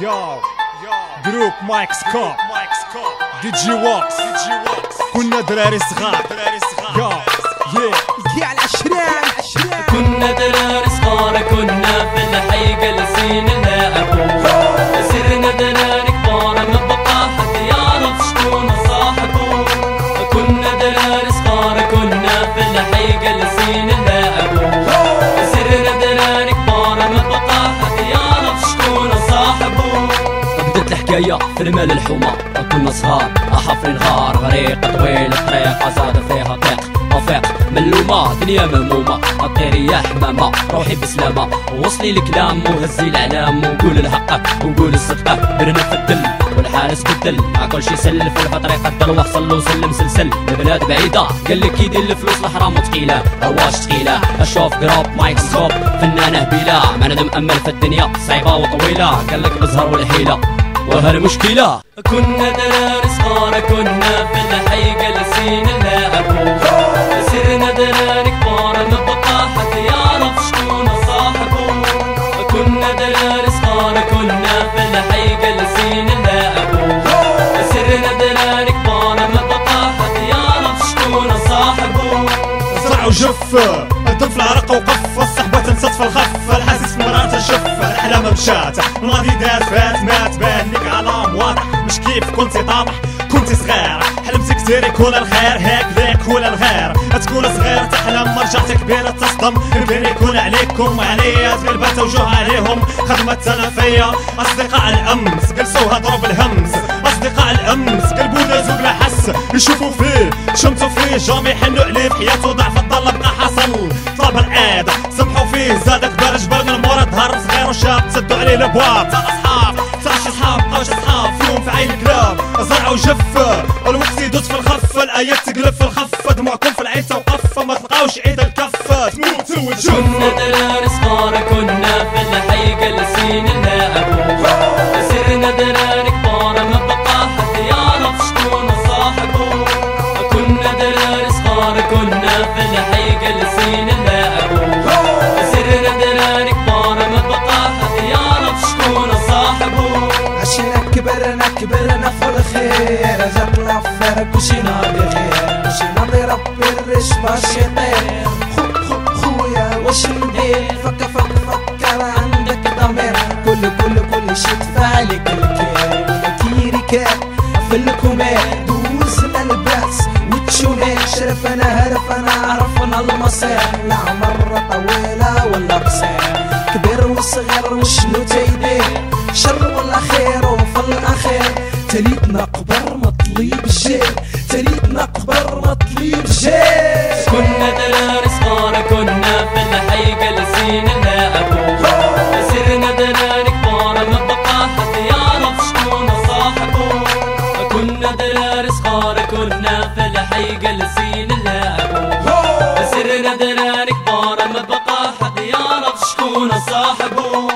ياو جروب مايك سكوب دي جي ووكس كنا دراري صغار يا العشرين كنا دراري صغار كنا في الحي جالسين نلعبوا صرنا دراري كبار ما بقى حد يعرف شكون صاحبه كنا دراري صغار كنا في الحي جالسين نلعبوا صرنا دراري كبار ما بقى حد يعرف شكون صاحبه بدت الحكاية في رمال الحومة كنا صغار حفر الغار غريق طويل الطريق زاد فيها طيق وفاق ملومة دنيا مهمومة أطيري يا حمامة روحي بسلامة وصلي الكلام وهزي الإعلام وقول الحق وقول الصدقة برنا في الدل والحارس بدل مع كل شي سلف في طريق الدلوة صلوا وسلم سلسل لبلاد بعيدة قال لك يدي الفلوس الحرام ثقيلة رواش ثقيلة أشوف جروب مايك سكوب فنانة هبيلة ما ندم أمل في الدنيا صعيبة وطويلة قال لك بزهر والحيلة وهالمشكلة كنا دراري صغار كنا في الحي جالسين نلعبوا صرنا دراري كبار ما بقى حد يعرف شكون صاحبه كنا دراري صغار كنا في الحي جالسين نلعبوا صرنا دراري كبار ما بقى حد يعرف شكون صاحبه زرع وجف الطفل عرق وقف الصحبة تنسد في الخف الحاسس مرات شف الأحلام مشات الماضي داز فات مات بان لك علام واضح مش كيف كنتي طامح كنتي صغير حلمت كتير يكون الخير هيك ليك ولا الغير تكون صغير تحلم رجعت كبير تصدم يمكن يكون عليكم عليا تقلبت وجوه عليهم خدمت انا فيا اصدقاء الامس جلسوا هضروا بالهمس اصدقاء الامس قلبوا لازم بلا حس يشوفوا فيه شمتوا فيه جامي يحنوا عليه في حياته ضعف الضل بقى حصل طلب العيد سمحوا فيه زاد كبار جبل من المورد ظهر صغير وشاب تسدوا عليه الابواب تاع اصحاب تاع اصحاب بقاوش اصحاب فيهم في عين الكلاب زرع وجف الوقت يدوس في الخف الايات تقلب في الخف دموعكم في العين توقف ما تلقاوش عيد الكفه تموتوا وتشوفوا كنا دراري صغار كنا في الحي جالسين نلعبوا صرنا دراري كبار ما بقى حد يعرف شكون صاحبه كنا دراري صغار كنا في الحي جالسين نلعبوا صرنا دراري كبار ما بقى حد يعرف شكون صاحبه عشنا كبرنا في الخير جاتنا فرق وشي ناضي غير وشي ناضي ربي الريش باش يطير خويا واش ندير فكر عندك ضمير كل شي دفع لك الكير كير في الكومير دوزنا الباس وتشومير شرف انا هرف انا عرفنا المصير لا مرة طويلة ولا قصير كبير وصغير وشنو تيدير شر ولا خير وفي الاخير تليتنا قبر مطليب الجير تليتنا قبر مطليب الجير كنا دراري صغار كنا في الحي جالسين نلعبوا صرنا دراري كبار ما بقى حد يعرف شكون صاحبه كنا دراري صغار كنا في الحي جالسين نلعبوا صرنا دراري كبار ما بقى حد يعرف شكون صاحبه